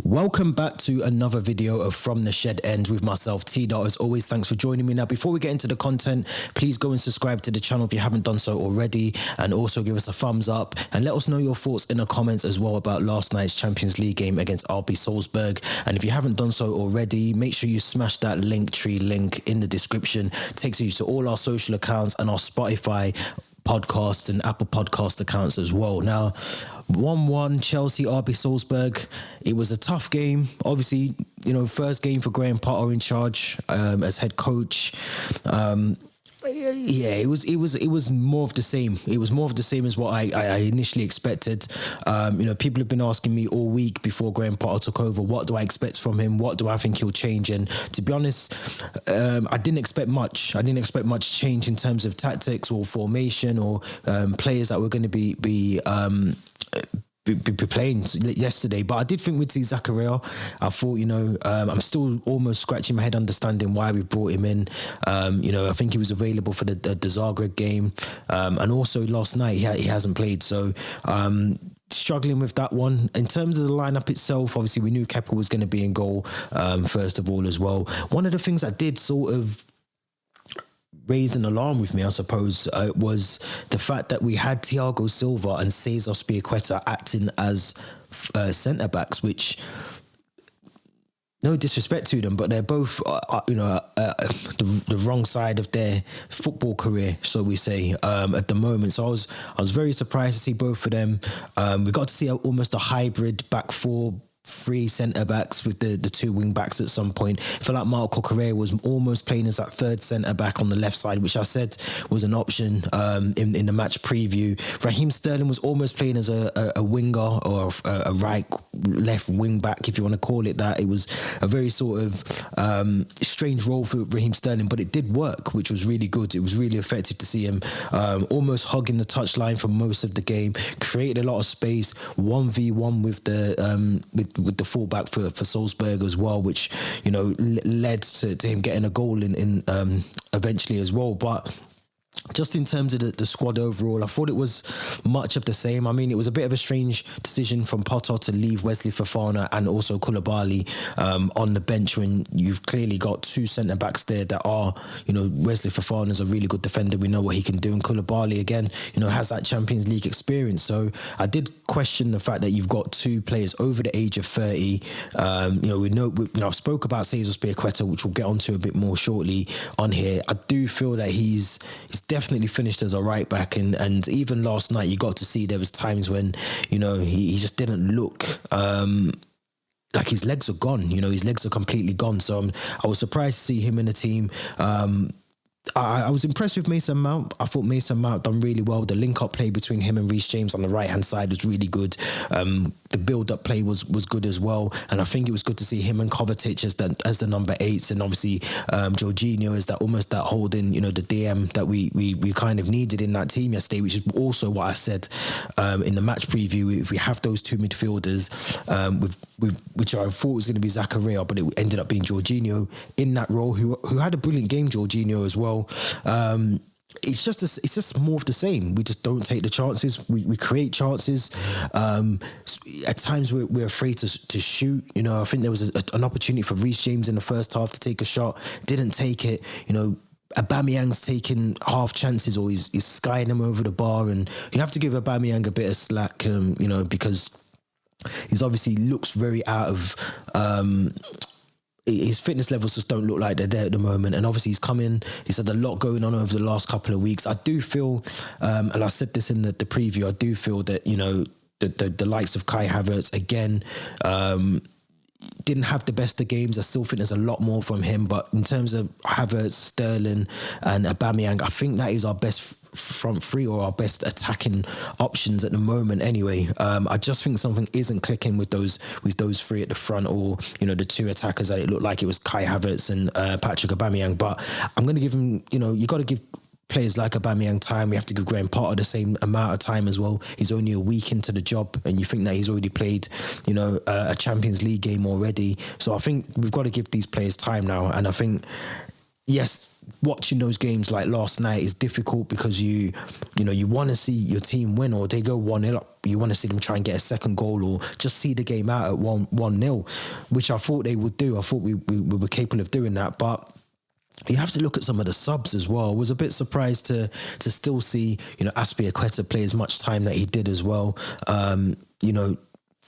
Welcome back to another video of From the Shed End with myself, T.Dot. As always, thanks for joining me. Now, before we get into the content, please go and subscribe to the channel if you haven't done so already, and also give us a thumbs up and let us know your thoughts in the comments as well about last night's Champions League game against RB Salzburg. And if you haven't done so already, make sure you smash that Linktree link in the description. It takes you to all our social accounts and our Spotify podcasts and Apple Podcast accounts as well. Now, 1-1 Chelsea RB Salzburg. It was a tough game. Obviously, first game for Graham Potter in charge as head coach. It was more of the same. It was more of the same as what I initially expected. People have been asking me all week before Graham Potter took over, what do I expect from him? What do I think he'll change? And to be honest, I didn't expect much. I didn't expect much change in terms of tactics or formation or players that were going to be playing yesterday. But I did think with Zakaria, I thought, I'm still almost scratching my head understanding why we brought him in. I think he was available for the Zagreb game. And also last night, he hasn't played. So, struggling with that one. In terms of the lineup itself, obviously we knew Kepa was going to be in goal, first of all as well. One of the things that did sort of raised an alarm with me, I suppose, was the fact that we had Thiago Silva and Cesar Spilicueta acting as centre-backs, which, no disrespect to them, but they're both, the wrong side of their football career, so we say, at the moment. So I was very surprised to see both of them. We got to see almost a hybrid back four, three centre-backs with the two wing-backs at some point. I feel like Marco Correa was almost playing as that third centre-back on the left side, which I said was an option in the match preview. aheemSterling was almost playing as a winger or a left wing-back, if you want to call it that. It was a very sort of strange role for aheemSterling, but it did work, which was really good. It was really effective to see him almost hugging the touchline for most of the game, created a lot of space, 1v1 with the fullback for Salzburg as well, which led to him getting a goal in eventually as well. But just in terms of the squad overall, I thought it was much of the same. I mean, it was a bit of a strange decision from Potter to leave Wesley Fofana and also Koulibaly on the bench when you've clearly got two centre-backs there that are, Wesley Fofana is a really good defender. We know what he can do. And Koulibaly, again, has that Champions League experience. So I did question the fact that you've got two players over the age of 30. I spoke about Cesar Spilicueta, which we'll get onto a bit more shortly on here. I do feel that he's definitely finished as a right back, and even last night you got to see there was times when he just didn't look like his legs are gone. His legs are completely gone. So I was surprised to see him in the team. I was impressed with Mason Mount. I thought Mason Mount done really well. The link-up play between him and Reece James on the right-hand side was really good. The build-up play was good as well. And I think it was good to see him and Kovacic as the number 8s. And obviously, Jorginho is almost that holding, the DM that we kind of needed in that team yesterday, which is also what I said in the match preview. If we have those two midfielders, which I thought was going to be Zakaria, but it ended up being Jorginho in that role, who had a brilliant game, Jorginho as well. It's just more of the same. We just don't take the chances. We create chances. At times we're afraid to shoot. I think there was an opportunity for Reece James in the first half to take a shot. Didn't take it. Aubameyang's taking half chances, or he's skying them over the bar, and you have to give Aubameyang a bit of slack. Because he's obviously looks very out of. His fitness levels just don't look like they're there at the moment. And obviously he's had a lot going on over the last couple of weeks. I do feel, and I said this in the preview, I do feel that, the likes of Kai Havertz, again, didn't have the best of games. I still think there's a lot more from him. But in terms of Havertz, Sterling and Aubameyang, I think that is our best front three or our best attacking options at the moment anyway. I just think something isn't clicking with those three at the front, or the two attackers that it looked like it was Kai Havertz and Patrick Aubameyang. But I'm going to give him, you got to give players like Aubameyang time. We have to give Graham Potter the same amount of time as well. He's only a week into the job, and you think that he's already played a Champions League game already. So I think we've got to give these players time now, and I think yes, watching those games like last night is difficult because you want to see your team win, or they go 1-0 up. You want to see them try and get a second goal, or just see the game out at 1-0, which I thought they would do. I thought we were capable of doing that, but you have to look at some of the subs as well. I was a bit surprised to still see, Azpilicueta play as much time that he did as well.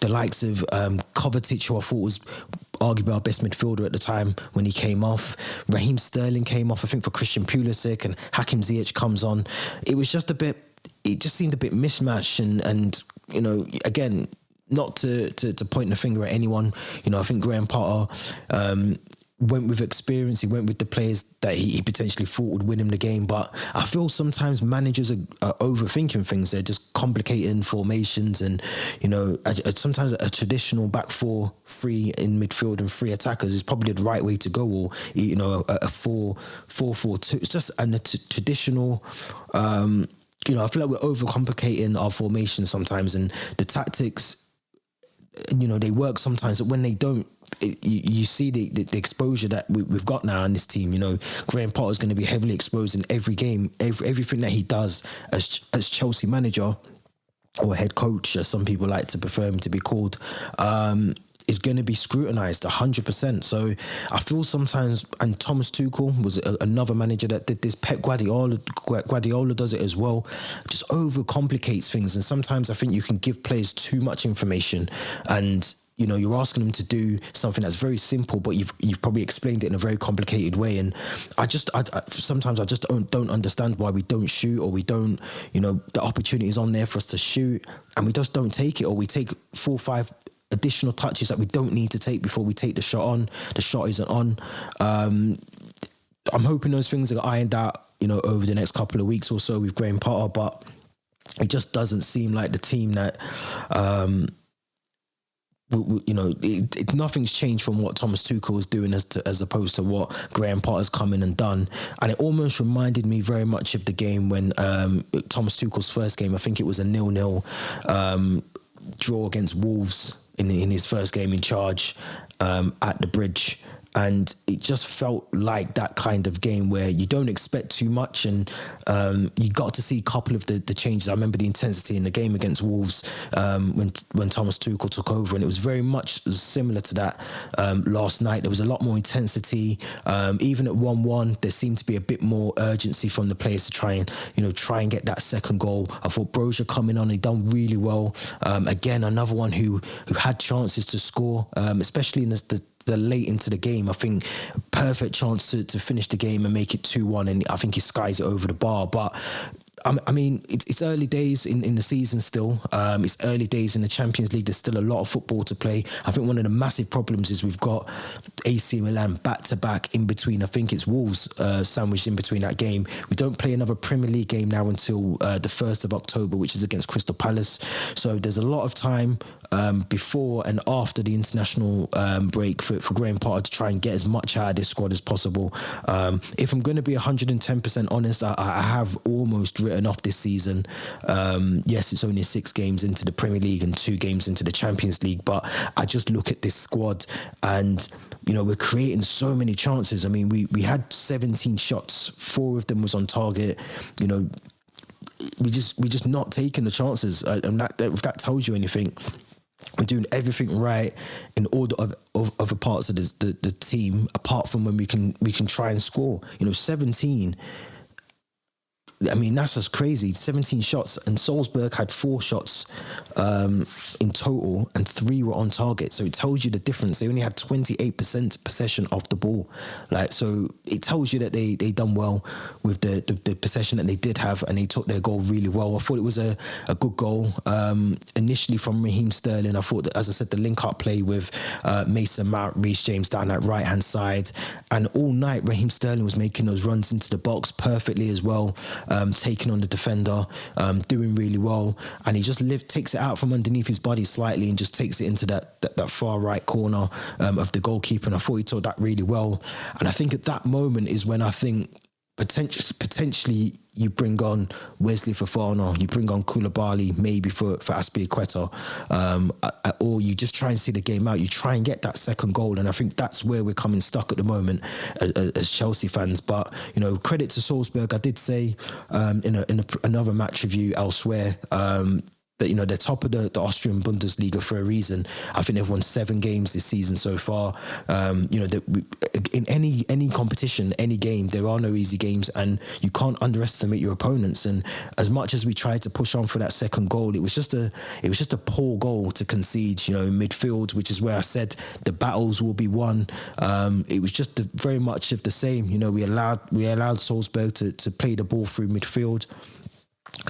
The likes of Kovacic, who I thought was arguably our best midfielder at the time when he came off. aheemSterling came off, I think, for Christian Pulisic, and Hakim Ziyech comes on. It was just it just seemed a bit mismatched, and again, not to point the finger at anyone. I think Graham Potter went with experience. He went with the players that he potentially thought would win him the game. But I feel sometimes managers are overthinking things. They're just complicating formations, and sometimes a traditional back 4-3 in midfield and 3 attackers is probably the right way to go, or a 4-4-2. It's just a traditional. I feel like we're overcomplicating our formation sometimes, and the tactics, they work sometimes, but when they don't, you see the exposure that we've got now in this team. Graham Potter is going to be heavily exposed in every game, everything that he does as Chelsea manager or head coach, as some people like to prefer him to be called, is going to be scrutinised 100%. So I feel sometimes, and Thomas Tuchel was another manager that did this. Pep Guardiola does it as well. Just overcomplicates things, and sometimes I think you can give players too much information, and you're asking them to do something that's very simple, but you've probably explained it in a very complicated way. And sometimes I just don't understand why we don't shoot, or we don't, the opportunity is on there for us to shoot, and we just don't take it, or we take 4 or 5 additional touches that we don't need to take before we take the shot on. The shot isn't on. I'm hoping those things are ironed out, over the next couple of weeks or so with Graham Potter, but it just doesn't seem like the team that, nothing's changed from what Thomas Tuchel was doing as opposed to what Graham Potter's come in and done. And it almost reminded me very much of the game when Thomas Tuchel's first game, I think it was a 0-0 draw against Wolves in his first game in charge at the Bridge. And it just felt like that kind of game where you don't expect too much, and you got to see a couple of the changes. I remember the intensity in the game against Wolves when Thomas Tuchel took over, and it was very much similar to that last night. There was a lot more intensity. Even at 1-1, there seemed to be a bit more urgency from the players to try and get that second goal. I thought Brozier coming on, he done really well. Again, another one who had chances to score, especially in the late into the game. I think perfect chance to finish the game and make it 2-1, and I think he skies it over the bar. But I mean, it's early days in the season still. It's early days in the Champions League. There's still a lot of football to play. I think one of the massive problems is we've got AC Milan back-to-back in between. I think it's Wolves sandwiched in between that game. We don't play another Premier League game now until the 1st of October, which is against Crystal Palace. So there's a lot of time before and after the international break for Graham Potter to try and get as much out of this squad as possible. If I'm going to be 110% honest, I have almost written off this season. Yes, it's only 6 games into the Premier League and 2 games into the Champions League, but I just look at this squad and we're creating so many chances. I mean, we had 17 shots, 4 of them was on target. We just not taking the chances, and if that tells you anything, we're doing everything right in all the other parts of the team, apart from when we can try and score. 17. I mean, that's just crazy. 17 shots, and Salzburg had 4 shots in total, and 3 were on target. So it tells you the difference. They only had 28% possession of the ball. So it tells you that they done well with the possession that they did have, and they took their goal really well. I thought it was a good goal. Initially from aheemSterling, I thought that, as I said, the link-up play with Mason Mount, Reece James down that right-hand side, and all night aheemSterling was making those runs into the box perfectly as well. Taking on the defender, doing really well, and he just takes it out from underneath his body slightly and just takes it into that far right corner of the goalkeeper, and I thought he took that really well. And I think at that moment is when I think potentially you bring on Wesley Fofana, you bring on Koulibaly, maybe for Azpilicueta, or you just try and see the game out. You try and get that second goal, and I think that's where we're coming stuck at the moment as Chelsea fans. But credit to Salzburg. I did say in another match review elsewhere. That they're top of the Austrian Bundesliga for a reason. I think they've won 7 games this season so far. In any competition, any game, there are no easy games, and you can't underestimate your opponents. And as much as we tried to push on for that second goal, it was just a poor goal to concede. In midfield, which is where I said the battles will be won. It was just very much of the same. We allowed Salzburg to play the ball through midfield.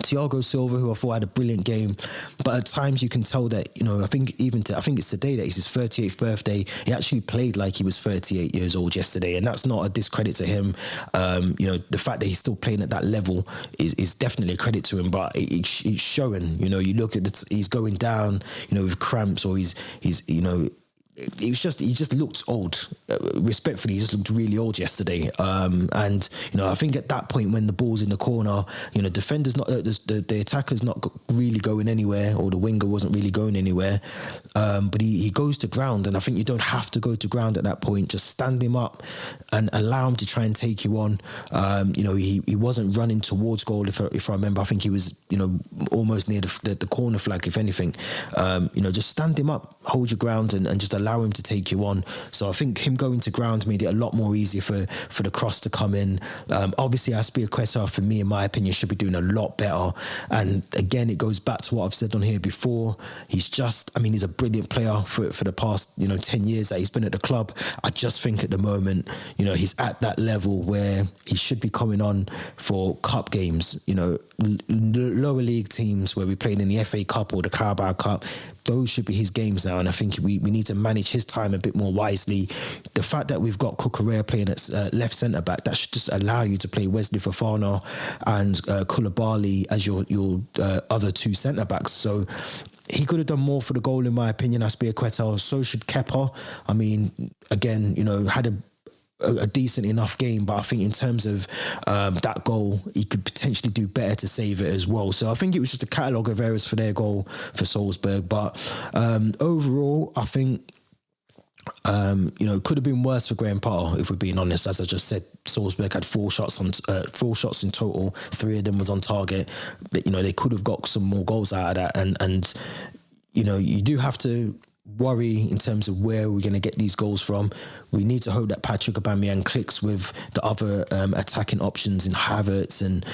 Thiago Silva, who I thought had a brilliant game, but at times you can tell that I think it's today that it's his 38th birthday. He actually played like he was 38 years old yesterday, and that's not a discredit to him. The fact that he's still playing at that level is definitely a credit to him, but it's showing. You look at he's going down, with cramps, or he's he just looked old. Respectfully, he just looked really old yesterday. And I think at that point when the ball's in the corner, defender's not the attacker's not really going anywhere, or the winger wasn't really going anywhere. But he goes to ground, and I think you don't have to go to ground at that point. Just stand him up and allow him to try and take you on. He wasn't running towards goal. If I remember, I think he was almost near the corner flag. If anything, just stand him up, hold your ground, and just allow him to take you on. So I think him going to ground made it a lot more easier for the cross to come in. Obviously, Azpilicueta, for me, in my opinion, should be doing a lot better. And again, it goes back to what I've said on here before. He's a brilliant player for the past 10 years that he's been at the club. I just think at the moment, he's at that level where he should be coming on for cup games. Lower league teams where we played in the FA Cup or the Carabao Cup, those should be his games now, and I think we need to manage his time a bit more wisely. The fact that we've got Cucurella playing at left centre back, that should just allow you to play Wesley Fofana and Koulibaly as your other 2 centre backs. So he could have done more for the goal, in my opinion. Azpilicueta, so should Kepa. I mean, again, had a decent enough game, but I think in terms of that goal, he could potentially do better to save it as well. So I think it was just a catalogue of errors for their goal for Salzburg. But overall, I think could have been worse for Graham Potter, if we're being honest. As I just said, Salzburg had 4 shots in total. 3 of them was on target. But, they could have got some more goals out of that, and you do have to worry in terms of where we're going to get these goals from. We need to hope that Patrick Aubameyang clicks with the other attacking options in Havertz and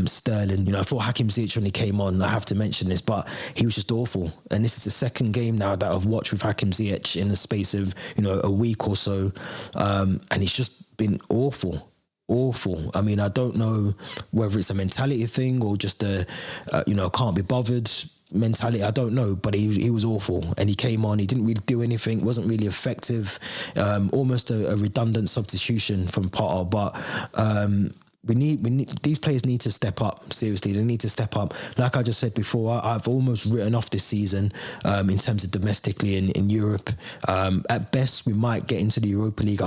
Sterling. I thought Hakim Ziyech when he came on, I have to mention this, but he was just awful. And this is the second game now that I've watched with Hakim Ziyech in the space of a week or so, and he's just been awful. I mean, I don't know whether it's a mentality thing or just can't be bothered mentality. I don't know, but he was awful, and he came on. He didn't really do anything. Wasn't really effective. Almost a redundant substitution from Potter. But we need these players need to step up. Seriously, they need to step up. Like I just said before, I've almost written off this season in terms of domestically in Europe. At best, we might get into the Europa League.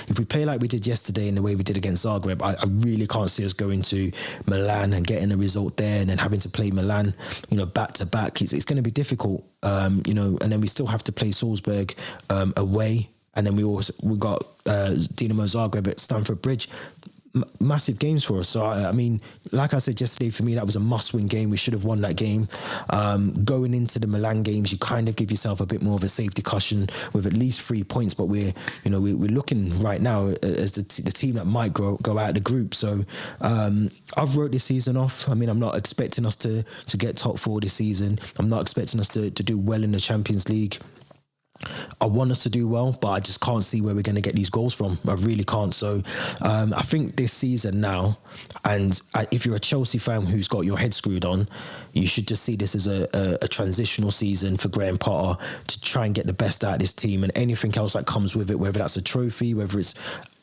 If we play like we did yesterday in the way we did against Zagreb, I really can't see us going to Milan and getting a result there, and then having to play Milan, back to back. It's going to be difficult, and then we still have to play Salzburg away, and then we got Dinamo Zagreb at Stamford Bridge. Massive games for us. So I mean, like I said yesterday, for me that was a must-win game. We should have won that game. Going into the Milan games, you kind of give yourself a bit more of a safety cushion with at least 3 points. But we're looking right now as the team that might go out of the group. So I've wrote this season off. I mean, I'm not expecting us to get top 4 this season. I'm not expecting us to do well in the Champions League. I want us to do well, but I just can't see where we're going to get these goals from. I really can't. So I think this season now, and if you're a Chelsea fan who's got your head screwed on, you should just see this as a transitional season for Graham Potter to try and get the best out of this team, and anything else that comes with it, whether that's a trophy, whether it's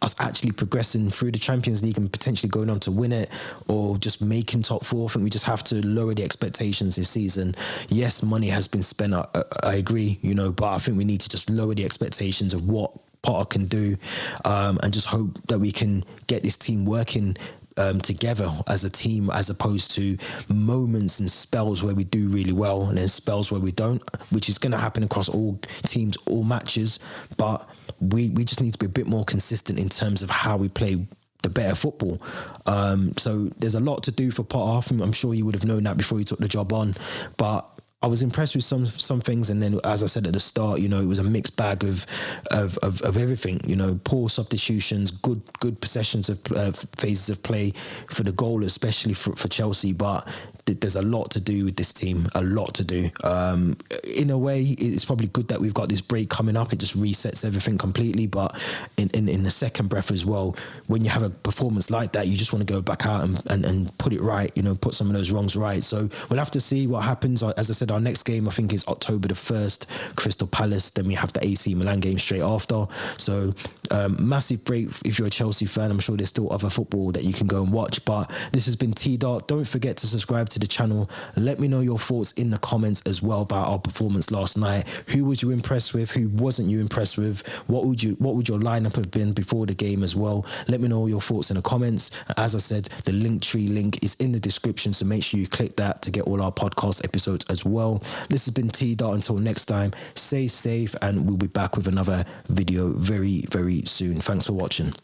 us actually progressing through the Champions League and potentially going on to win it, or just making top 4. I think we just have to lower the expectations this season. Yes, money has been spent, I agree, but I think we need to just lower the expectations of what Potter can do, and just hope that we can get this team working together as a team, as opposed to moments and spells where we do really well and then spells where we don't, which is going to happen across all teams, all matches. But we just need to be a bit more consistent in terms of how we play the better football. So there's a lot to do for Potter. I'm sure you would have known that before you took the job on, but I was impressed with some things, and then, as I said at the start, you know, it was a mixed bag of everything. You know, poor substitutions, good possessions of phases of play for the goal, especially for Chelsea. But there's a lot to do with this team, a lot to do. In a way, it's probably good that we've got this break coming up. It just resets everything completely. But in the second breath as well, when you have a performance like that, you just want to go back out and put it right. You know, put some of those wrongs right. So we'll have to see what happens. As I said, our next game, I think, is October the 1st, Crystal Palace. Then we have the AC Milan game straight after. So massive break if you're a Chelsea fan. I'm sure there's still other football that you can go and watch. But this has been T.Dot. Don't forget to subscribe to the channel. Let me know your thoughts in the comments as well about our performance last night. Who was you impressed with? Who wasn't you impressed with? What would your lineup have been before the game as well? Let me know your thoughts in the comments. As I said, the Linktree link is in the description, so make sure you click that to get all our podcast episodes as well. This has been T.Dot. Until next time, stay safe, and we'll be back with another video very, very soon. Thanks for watching.